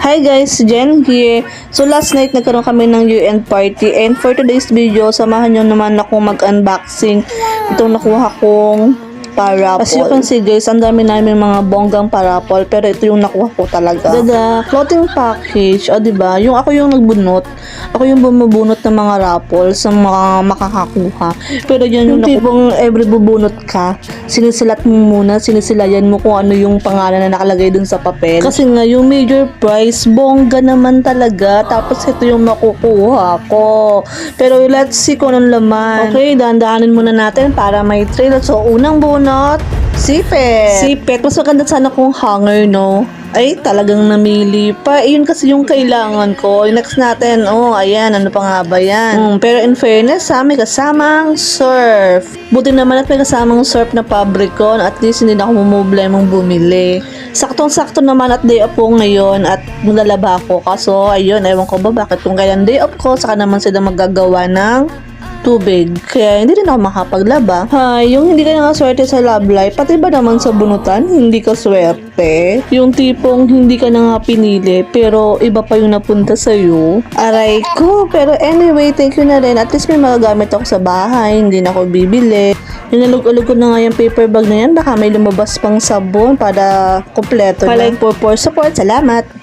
Hi guys, Jen here. So last night nagkaroon kami ng UN party and for today's video, samahan nyo naman ako mag-unboxing itong nakuha kong parapol. As you can see guys, ang dami namin mga bonggang parapol pero ito yung nakuha ko talaga. Dada, clothing package, diba? Yung ako yung nagbunot. Ako yung bumubunot ng mga raffle sa mga makakakuha. Pero yan yung tipong every bubunot ka, sinisilat mo muna, sinisilayan mo kung ano yung pangalan na nakalagay dun sa papel. Kasi nga yung major prize, bongga naman talaga. Tapos ito yung makukuha ko. Pero let's see kung anong laman. Okay, dahan-dahanin muna natin para may trail. So unang bunot, sipet. Sipet. Mas maganda sana kung hanger, no? Ay, talagang namili pa. Yun kasi yung kailangan ko. Yung next natin, ayan, ano pa nga ba yan? Pero in fairness, may kasamang surf. Buti naman at may kasamang surf na pabrikon. At least hindi na ako mumoblemang bumili. Saktong-sakto naman at day off ko ngayon at maglalaba ako. Kaso, ayun, ewan ko ba bakit kung kailan day off ko, saka naman sila magagawa ng tubig. Kaya hindi rin ako makapaglaba. Yung hindi ka nga swerte sa love life, pati ba naman sa bunutan, hindi ka swerte? Yung tipong hindi ka na nga pinili, pero iba pa yung napunta sa'yo. Aray ko. Pero anyway, thank you na rin. At least may magagamit ako sa bahay, hindi na ako bibili. Yung nalug-alug ko na nga yung paper bag na yan, baka may lumabas pang sabon para kompleto na. Palike for support. Salamat!